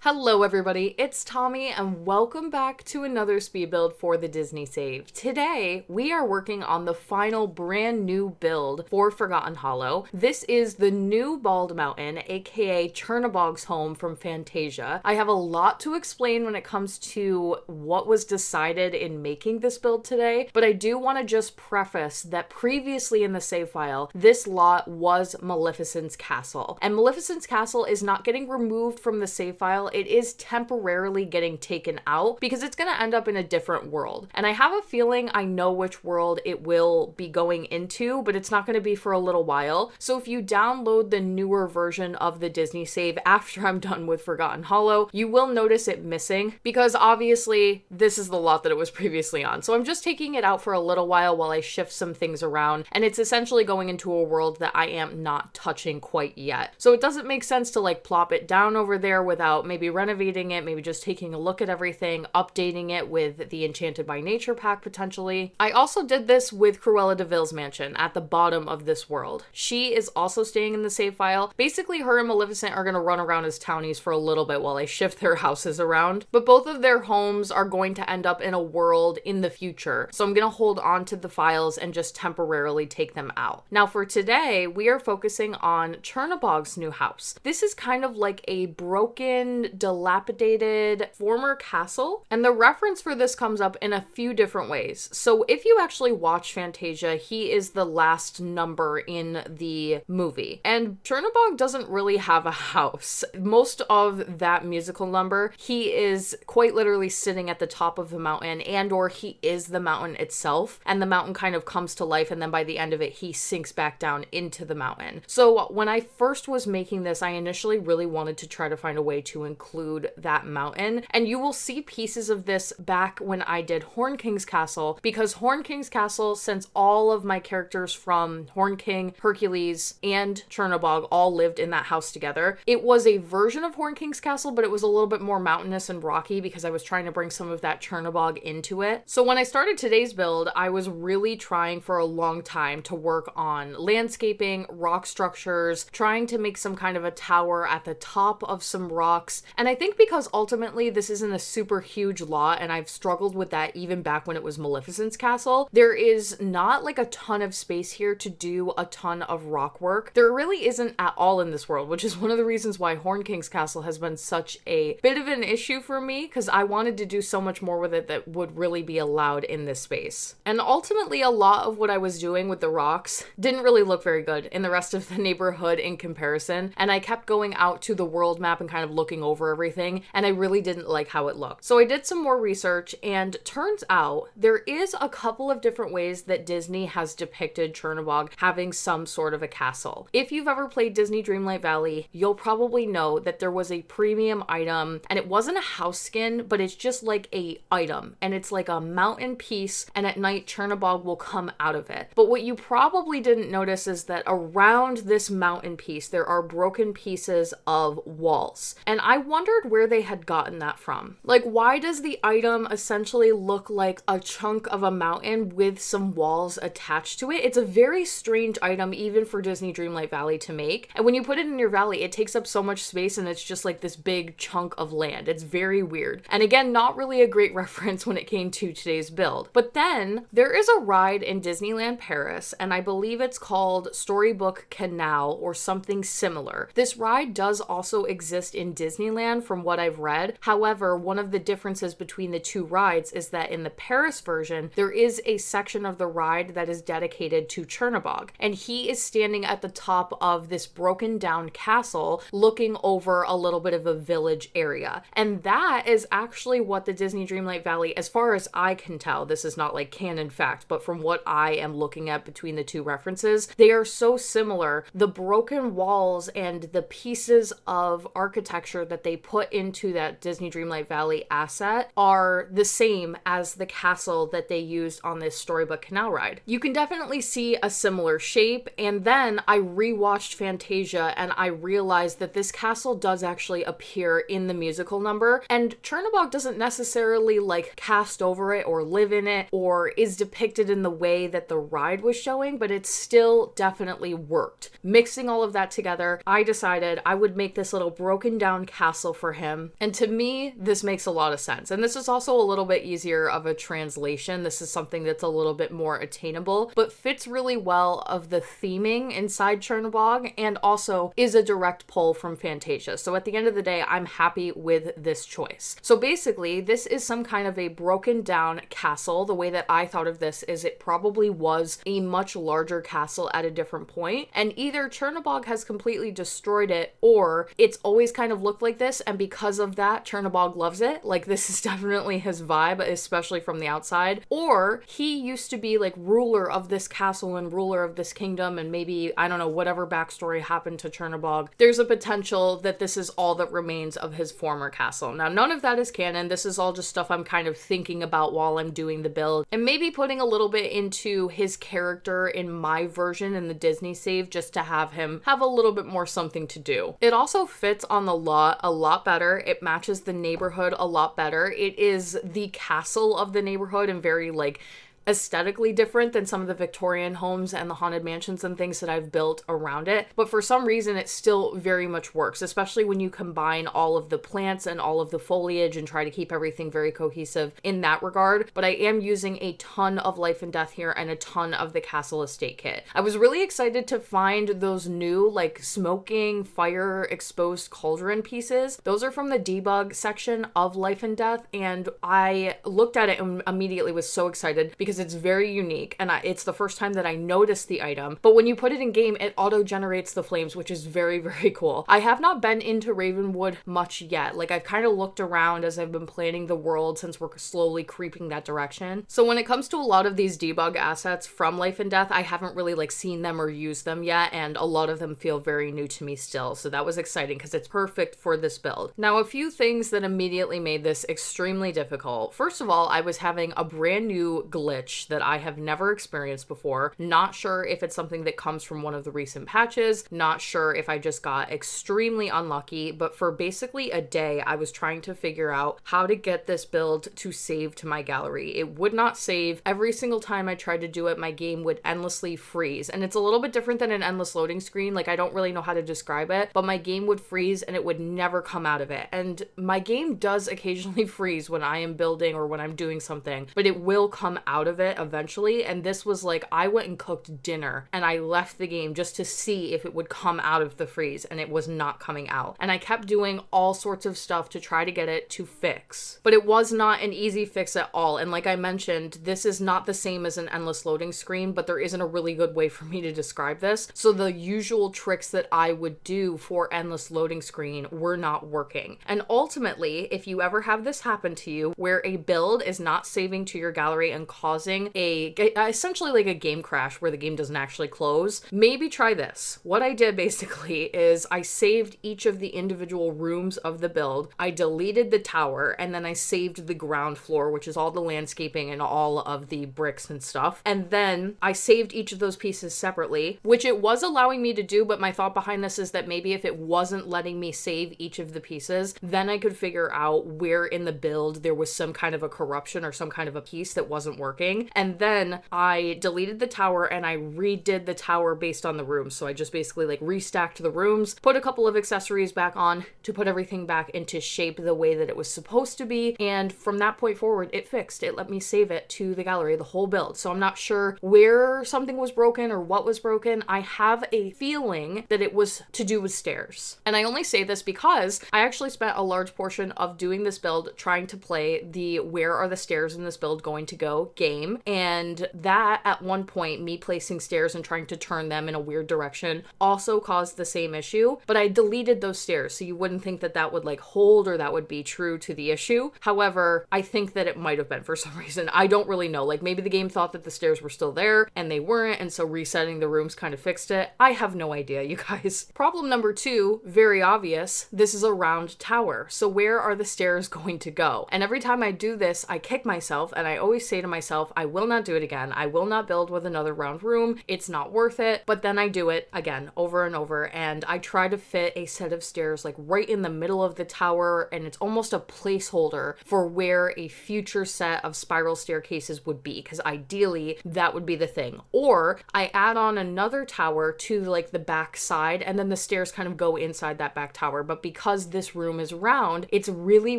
Hello everybody, it's Tommy and welcome back to another speed build for the Disney Save. Today, we are working on the final brand new build for Forgotten Hollow. This is the new Bald Mountain, aka Chernabog's home from Fantasia. I have a lot to explain when it comes to what was decided in making this build today, but I do want to just preface that previously in the save file, this lot was Maleficent's castle. And Maleficent's castle is not getting removed from the save file. It is temporarily getting taken out because it's going to end up in a different world. And I have a feeling I know which world it will be going into, but it's not going to be for a little while. So if you download the newer version of the Disney Save after I'm done with Forgotten Hollow, you will notice it missing because obviously this is the lot that it was previously on. So I'm just taking it out for a little while I shift some things around, and it's essentially going into a world that I am not touching quite yet. So it doesn't make sense to like plop it down over there without maybe renovating it, maybe just taking a look at everything, updating it with the Enchanted by Nature pack potentially. I also did this with Cruella de Vil's mansion at the bottom of this world. She is also staying in the save file. Basically, her and Maleficent are going to run around as townies for a little bit while I shift their houses around, but both of their homes are going to end up in a world in the future. So I'm going to hold on to the files and just temporarily take them out. Now for today, we are focusing on Chernabog's new house. This is kind of like a broken, dilapidated former castle, and the reference for this comes up in a few different ways. So if you actually watch Fantasia, he is the last number in the movie, and Chernabog doesn't really have a house. Most of that musical number, he is quite literally sitting at the top of the mountain, and or he is the mountain itself, and the mountain kind of comes to life, and then by the end of it, he sinks back down into the mountain. So when I first was making this, I initially really wanted to try to find a way to include that mountain, and you will see pieces of this back when I did Horn King's Castle, because Horn King's Castle, since all of my characters from Horn King, Hercules, and Chernabog all lived in that house together, it was a version of Horn King's Castle, but it was a little bit more mountainous and rocky because I was trying to bring some of that Chernabog into it. So when I started today's build, I was really trying for a long time to work on landscaping, rock structures, trying to make some kind of a tower at the top of some rocks. And I think because ultimately this isn't a super huge lot, and I've struggled with that even back when it was Maleficent's castle, there is not like a ton of space here to do a ton of rock work. There really isn't at all in this world, which is one of the reasons why Horn King's Castle has been such a bit of an issue for me, because I wanted to do so much more with it that would really be allowed in this space. And ultimately, a lot of what I was doing with the rocks didn't really look very good in the rest of the neighborhood in comparison, and I kept going out to the world map and kind of looking over everything, and I really didn't like how it looked. So I did some more research, and turns out there is a couple of different ways that Disney has depicted Chernabog having some sort of a castle. If you've ever played Disney Dreamlight Valley, you'll probably know that there was a premium item, and it wasn't a house skin, but it's just like a item, and it's like a mountain piece, and at night Chernabog will come out of it. But what you probably didn't notice is that around this mountain piece there are broken pieces of walls, and I wondered where they had gotten that from. Like, why does the item essentially look like a chunk of a mountain with some walls attached to it? It's a very strange item even for Disney Dreamlight Valley to make, and when you put it in your valley, it takes up so much space and it's just like this big chunk of land. It's very weird, and again, not really a great reference when it came to today's build. But then there is a ride in Disneyland Paris, and I believe it's called Storybook Canal or something similar. This ride does also exist in Disneyland from what I've read. However, one of the differences between the two rides is that in the Paris version, there is a section of the ride that is dedicated to Chernabog, and he is standing at the top of this broken down castle looking over a little bit of a village area. And that is actually what the Disney Dreamlight Valley, as far as I can tell, this is not like canon fact, but from what I am looking at between the two references, they are so similar. The broken walls and the pieces of architecture that they put into that Disney Dreamlight Valley asset are the same as the castle that they used on this Storybook Canal ride. You can definitely see a similar shape, and then I rewatched Fantasia and I realized that this castle does actually appear in the musical number, and Chernabog doesn't necessarily like cast over it or live in it or is depicted in the way that the ride was showing, but it still definitely worked. Mixing all of that together, I decided I would make this little broken down castle castle for him. And to me, this makes a lot of sense. And this is also a little bit easier of a translation. This is something that's a little bit more attainable, but fits really well of the theming inside Chernabog and also is a direct pull from Fantasia. So at the end of the day, I'm happy with this choice. So basically, this is some kind of a broken down castle. The way that I thought of this is it probably was a much larger castle at a different point, and either Chernabog has completely destroyed it or it's always kind of looked like this, and because of that, Chernabog loves it. Like, this is definitely his vibe, especially from the outside. Or he used to be like ruler of this castle and ruler of this kingdom, and maybe, I don't know, whatever backstory happened to Chernabog, there's a potential that this is all that remains of his former castle. Now, none of that is canon. This is all just stuff I'm kind of thinking about while I'm doing the build, and maybe putting a little bit into his character in my version in the Disney save just to have him have a little bit more something to do. It also fits on the lot a lot better. It matches the neighborhood a lot better. It is the castle of the neighborhood and very like aesthetically different than some of the Victorian homes and the haunted mansions and things that I've built around it. But for some reason, it still very much works, especially when you combine all of the plants and all of the foliage and try to keep everything very cohesive in that regard. But I am using a ton of Life and Death here and a ton of the Castle Estate kit. I was really excited to find those new like smoking fire exposed cauldron pieces. Those are from the debug section of Life and Death, and I looked at it and immediately was so excited because it's very unique, and it's the first time that I noticed the item. But when you put it in game, it auto-generates the flames, which is very, very cool. I have not been into Ravenwood much yet. Like, I've kind of looked around as I've been planning the world since we're slowly creeping that direction. So when it comes to a lot of these debug assets from Life and Death, I haven't really like seen them or used them yet, and a lot of them feel very new to me still. So that was exciting because it's perfect for this build. Now, a few things that immediately made this extremely difficult. First of all, I was having a brand new glitch that I have never experienced before. Not sure if it's something that comes from one of the recent patches, not sure if I just got extremely unlucky, but for basically a day, I was trying to figure out how to get this build to save to my gallery. It would not save. Every single time I tried to do it, my game would endlessly freeze, and it's a little bit different than an endless loading screen. Like, I don't really know how to describe it, but my game would freeze and it would never come out of it. And my game does occasionally freeze when I am building or when I'm doing something, but it will come out of it eventually. And this was like, I went and cooked dinner and I left the game just to see if it would come out of the freeze, and it was not coming out. And I kept doing all sorts of stuff to try to get it to fix, but it was not an easy fix at all. And like I mentioned, this is not the same as an endless loading screen, but there isn't a really good way for me to describe this. So the usual tricks that I would do for endless loading screen were not working. And ultimately, if you ever have this happen to you where a build is not saving to your gallery and causing essentially like a game crash where the game doesn't actually close, maybe try this. What I did basically is I saved each of the individual rooms of the build, I deleted the tower, and then I saved the ground floor, which is all the landscaping and all of the bricks and stuff. And then I saved each of those pieces separately, which it was allowing me to do, but my thought behind this is that maybe if it wasn't letting me save each of the pieces, then I could figure out where in the build there was some kind of a corruption or some kind of a piece that wasn't working. And then I deleted the tower and I redid the tower based on the rooms. So I just basically like restacked the rooms, put a couple of accessories back on to put everything back into shape the way that it was supposed to be. And from that point forward, it fixed. It let me save it to the gallery, the whole build. So I'm not sure where something was broken or what was broken. I have a feeling that it was to do with stairs. And I only say this because I actually spent a large portion of doing this build trying to play the where are the stairs in this build going to go game. And that at one point, me placing stairs and trying to turn them in a weird direction also caused the same issue, but I deleted those stairs. So you wouldn't think that that would like hold or that would be true to the issue. However, I think that it might have been for some reason. I don't really know. Like maybe the game thought that the stairs were still there and they weren't. And so resetting the rooms kind of fixed it. I have no idea, you guys. Problem number 2, very obvious. This is a round tower. So where are the stairs going to go? And every time I do this, I kick myself and I always say to myself, myself, I will not do it again. I will not build with another round room. It's not worth it. But then I do it again over and over, and I try to fit a set of stairs like right in the middle of the tower, and it's almost a placeholder for where a future set of spiral staircases would be, because ideally that would be the thing. Or I add on another tower to like the back side, and then the stairs kind of go inside that back tower. But because this room is round, it's really,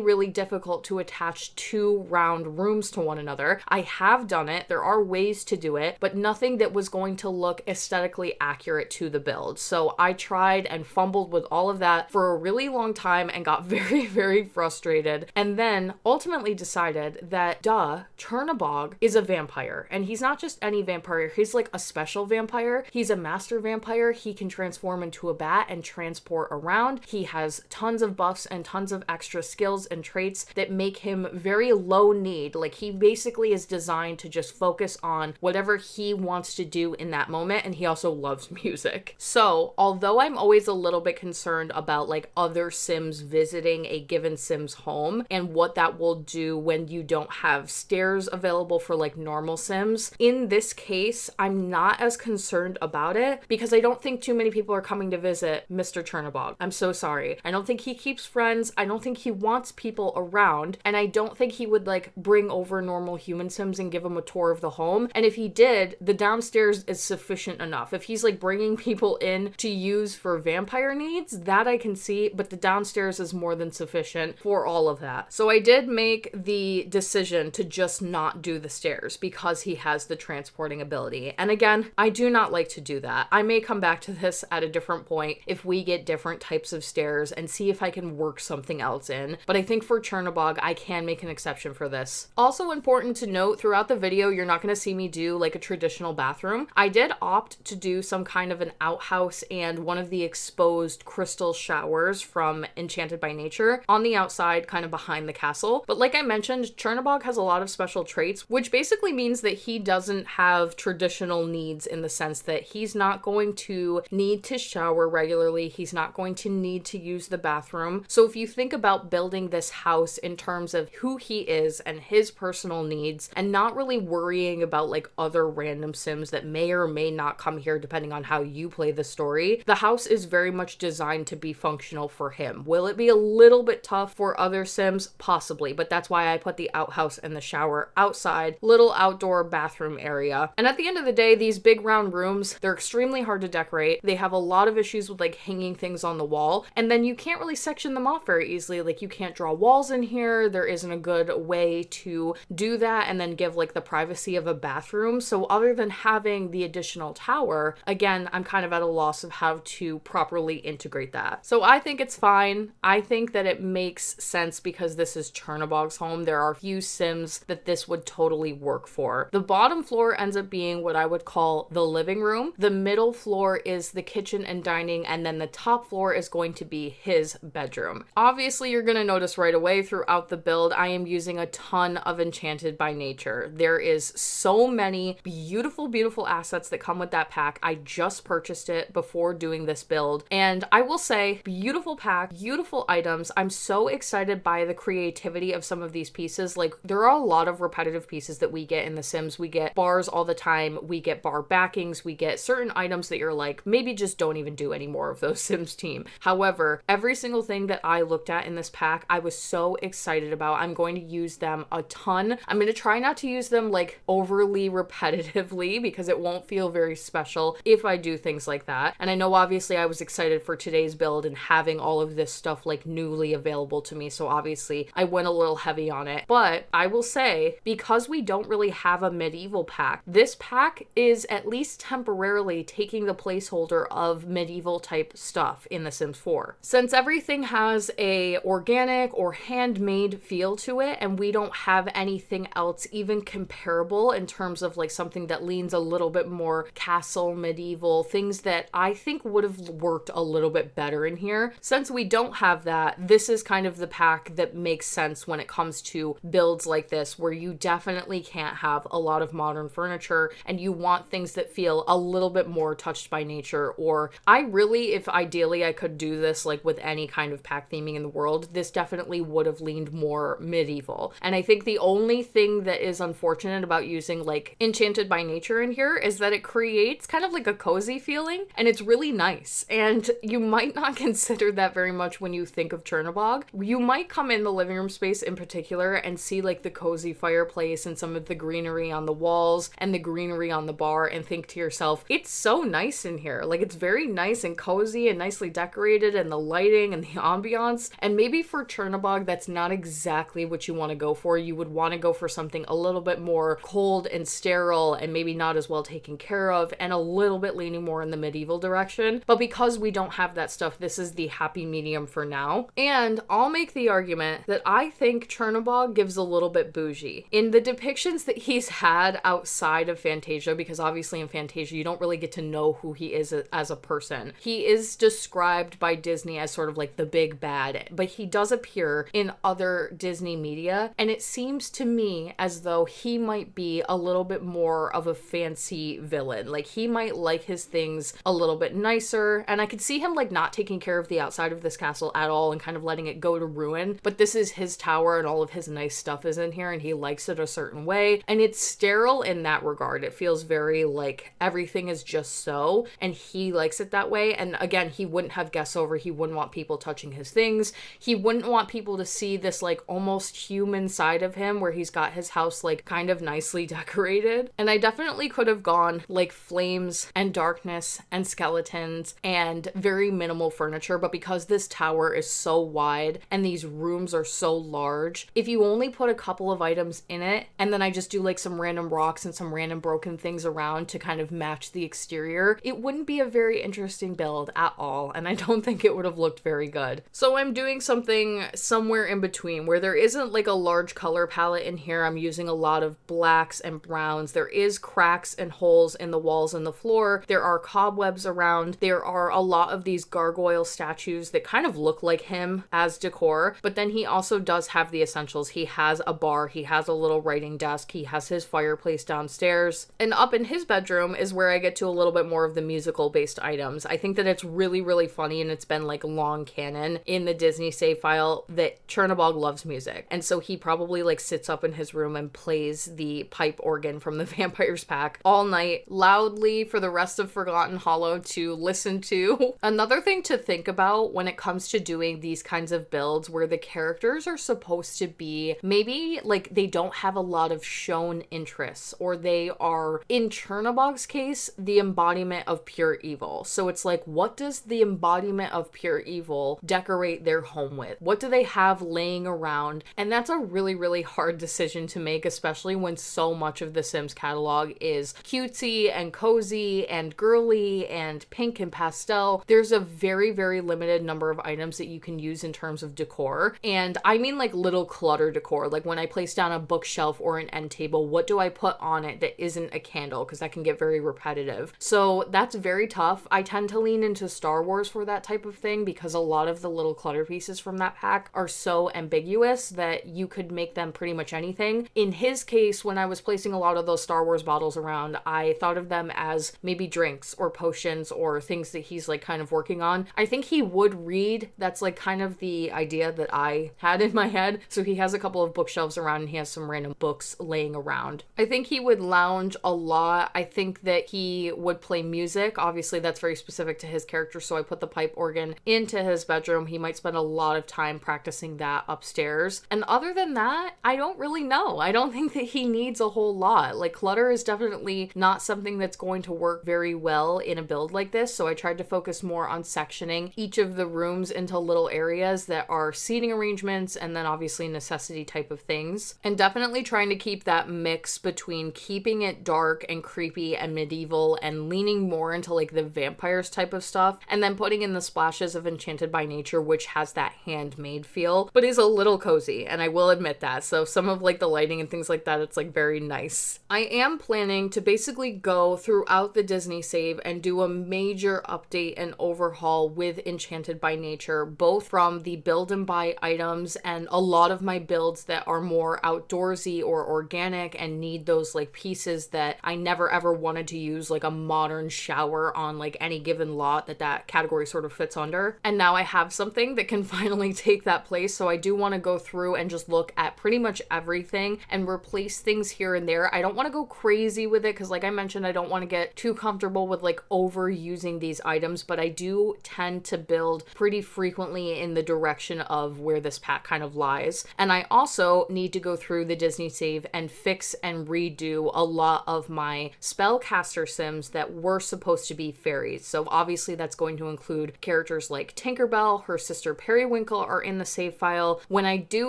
really difficult to attach two round rooms to one another. I have done it. There are ways to do it, but nothing that was going to look aesthetically accurate to the build. So I tried and fumbled with all of that for a really long time and got very, very frustrated. And then ultimately decided that, Chernabog is a vampire. And he's not just any vampire. He's like a special vampire. He's a master vampire. He can transform into a bat and transport around. He has tons of buffs and tons of extra skills and traits that make him very low need. Like, he basically is designed to just focus on whatever he wants to do in that moment. And he also loves music. So although I'm always a little bit concerned about like other Sims visiting a given Sim's home and what that will do when you don't have stairs available for like normal Sims, in this case, I'm not as concerned about it because I don't think too many people are coming to visit Mr. Chernabog. I'm so sorry. I don't think he keeps friends. I don't think he wants people around. And I don't think he would like bring over normal human Sims and give them a tour of the home. And if he did, the downstairs is sufficient enough. If he's like bringing people in to use for vampire needs, that I can see, but the downstairs is more than sufficient for all of that. So I did make the decision to just not do the stairs because he has the transporting ability. And again, I do not like to do that. I may come back to this at a different point if we get different types of stairs and see if I can work something else in. But I think for Chernabog, I can make an exception for this. Also important to note, throughout the video, you're not going to see me do like a traditional bathroom. I did opt to do some kind of an outhouse and one of the exposed crystal showers from Enchanted by Nature on the outside, kind of behind the castle. But like I mentioned, Chernabog has a lot of special traits, which basically means that he doesn't have traditional needs in the sense that he's not going to need to shower regularly. He's not going to need to use the bathroom. So if you think about building this house in terms of who he is and his personal needs and not really worrying about like other random Sims that may or may not come here depending on how you play the story, the house is very much designed to be functional for him. Will it be a little bit tough for other Sims? Possibly, but that's why I put the outhouse and the shower outside, little outdoor bathroom area. And at the end of the day, these big round rooms, they're extremely hard to decorate. They have a lot of issues with like hanging things on the wall, and then you can't really section them off very easily. Like, you can't draw walls in here. There isn't a good way to do that and then give like the privacy of a bathroom. So other than having the additional tower, again, I'm kind of at a loss of how to properly integrate that. So I think it's fine. I think that it makes sense because this is Chernabog's home. There are few Sims that this would totally work for. The bottom floor ends up being what I would call the living room. The middle floor is the kitchen and dining, and then the top floor is going to be his bedroom. Obviously, you're going to notice right away throughout the build, I am using a ton of Enchanted by Nature. There is so many beautiful, beautiful assets that come with that pack. I just purchased it before doing this build, and I will say, beautiful pack, beautiful items. I'm so excited by the creativity of some of these pieces. Like, there are a lot of repetitive pieces that we get in The Sims. We get bars all the time. We get bar backings. We get certain items that you're like, maybe just don't even do any more of those Sims team. However, every single thing that I looked at in this pack, I was so excited about. I'm going to use them a ton. I'm going to try not to use them like overly repetitively because it won't feel very special if I do things like that. And I know obviously I was excited for today's build and having all of this stuff like newly available to me. So obviously I went a little heavy on it. But I will say, because we don't really have a medieval pack, this pack is at least temporarily taking the placeholder of medieval type stuff in The Sims 4. Since everything has a organic or handmade feel to it, and we don't have anything else even comparable in terms of like something that leans a little bit more castle medieval, things that I think would have worked a little bit better in here. Since we don't have that, this is kind of the pack that makes sense when it comes to builds like this, where you definitely can't have a lot of modern furniture and you want things that feel a little bit more touched by nature. Or I really, if ideally I could do this like with any kind of pack theming in the world, this definitely would have leaned more medieval. And I think the only thing that is unfortunate unfortunate about using like Enchanted by Nature in here is that it creates kind of like a cozy feeling, and it's really nice. And you might not consider that very much when you think of Chernabog. You might come in the living room space in particular and see like the cozy fireplace and some of the greenery on the walls and the greenery on the bar and think to yourself, it's so nice in here. Like, it's very nice and cozy and nicely decorated, and the lighting and the ambiance. And maybe for Chernabog, that's not exactly what you want to go for. You would want to go for something a little bit more cold and sterile and maybe not as well taken care of, and a little bit leaning more in the medieval direction. But because we don't have that stuff, this is the happy medium for now. And I'll make the argument that I think Chernabog gives a little bit bougie. In the depictions that he's had outside of Fantasia, because obviously in Fantasia you don't really get to know who he is as a person. He is described by Disney as sort of like the big bad, but he does appear in other Disney media, and it seems to me as though he might be a little bit more of a fancy villain. Like, he might like his things a little bit nicer, and I could see him like not taking care of the outside of this castle at all and kind of letting it go to ruin, but this is his tower and all of his nice stuff is in here and he likes it a certain way, and it's sterile in that regard. It feels very like everything is just so, and he likes it that way. And again, he wouldn't have guests over, he wouldn't want people touching his things, he wouldn't want people to see this like almost human side of him where he's got his house like kind of nicely decorated. And I definitely could have gone like flames and darkness and skeletons and very minimal furniture, but because this tower is so wide and these rooms are so large, if you only put a couple of items in it and then I just do like some random rocks and some random broken things around to kind of match the exterior, it wouldn't be a very interesting build at all, and I don't think it would have looked very good. So I'm doing something somewhere in between where there isn't like a large color palette in here. I'm using a lot of blacks and browns. There is cracks and holes in the walls and the floor. There are cobwebs around. There are a lot of these gargoyle statues that kind of look like him as decor, but then he also does have the essentials. He has a bar, he has a little writing desk, he has his fireplace downstairs, and up in his bedroom is where I get to a little bit more of the musical based items. I think that it's really funny, and it's been like long canon in the Disney save file that Chernabog loves music, and so he probably like sits up in his room and plays the pipe organ from the Vampires pack all night loudly for the rest of Forgotten Hollow to listen to. Another thing to think about when it comes to doing these kinds of builds where the characters are supposed to be maybe like they don't have a lot of shown interests, or they are, in Chernabog's case, the embodiment of pure evil. So it's like, what does the embodiment of pure evil decorate their home with? What do they have laying around? And that's a really hard decision to make, especially when so much of the Sims catalog is cutesy and cozy and girly and pink and pastel. There's a very limited number of items that you can use in terms of decor, and I mean like little clutter decor. Like when I place down a bookshelf or an end table, what do I put on it that isn't a candle? Because that can get very repetitive. So that's very tough. I tend to lean into Star Wars for that type of thing because a lot of the little clutter pieces from that pack are so ambiguous that you could make them pretty much anything. In his case, when I was placing a lot of those Star Wars bottles around, I thought of them as maybe drinks or potions or things that he's like kind of working on. I think he would read. That's like kind of the idea that I had in my head. So he has a couple of bookshelves around and he has some random books laying around. I think he would lounge a lot. I think that he would play music. Obviously that's very specific to his character, so I put the pipe organ into his bedroom. He might spend a lot of time practicing that upstairs. And other than that, I don't really know. I don't think that he needs a whole lot. Like, clutter is definitely not something that's going to work very well in a build like this, so I tried to focus more on sectioning each of the rooms into little areas that are seating arrangements and then obviously necessity type of things, and definitely trying to keep that mix between keeping it dark and creepy and medieval and leaning more into like the vampires type of stuff, and then putting in the splashes of Enchanted by Nature, which has that handmade feel but is a little cozy, and I will admit that. So some of like the lighting and things like that, it's like very nice. I am planning to basically go throughout the Disney save and do a major update and overhaul with Enchanted by Nature, both from the build and buy items and a lot of my builds that are more outdoorsy or organic and need those like pieces that I never ever wanted to use, like a modern shower on like any given lot that category sort of fits under. And now I have something that can finally take that place. So I do want to go through and just look at pretty much everything and replace things here and there. I don't want to go crazy with it because, like I mentioned, I don't want to get too comfortable with like overusing these items, but I do tend to build pretty frequently in the direction of where this pack kind of lies. And I also need to go through the Disney save and fix and redo a lot of my spellcaster sims that were supposed to be fairies. So obviously that's going to include characters like Tinkerbell, her sister Periwinkle are in the save file. When I do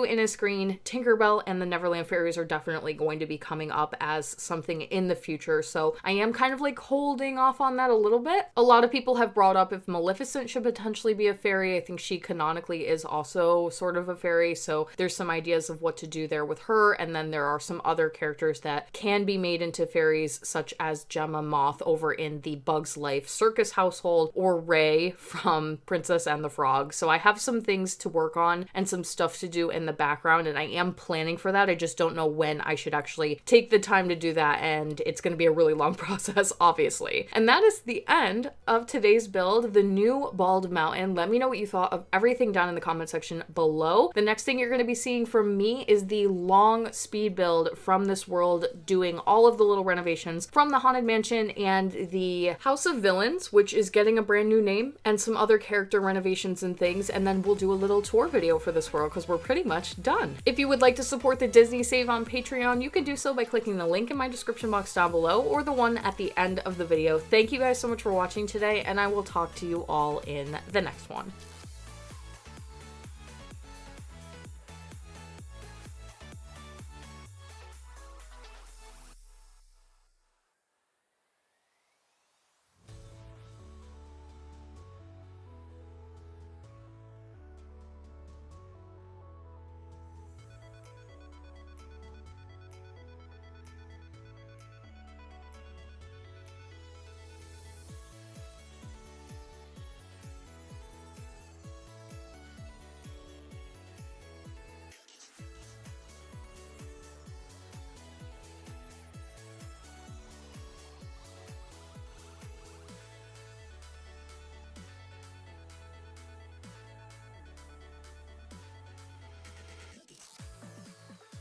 Innisgreen, Tinkerbell and the Neverland Fairies are definitely going to be coming up as something in the future. So I am kind of like holding off on that a little bit. A lot of people have brought up if Maleficent should potentially be a fairy. I think she canonically is also sort of a fairy. So there's some ideas of what to do there with her. And then there are some other characters that can be made into fairies, such as Gemma Moth over in the Bugs Life Circus household, or Ray from Princess and the Frog. So I have some things to work on and some stuff to do in the background, and I am planning for that. I just don't know when I should actually take the time to do that, and it's going to be a really long process, obviously. And that is the end of today's build, the new Bald Mountain. Let me know what you thought of everything down in the comment section below. The next thing you're going to be seeing from me is the long speed build from this world, doing all of the little renovations from the Haunted Mansion and the House of Villains, which is getting a brand new name, and some other character renovations and things, and then we'll do a little tour video for this world because we're pretty much done. If you would like to support the Disney Save on Patreon, you can do so by clicking the link in my description box down below or the one at the end of the video. Thank you guys so much for watching today, and I will talk to you all in the next one.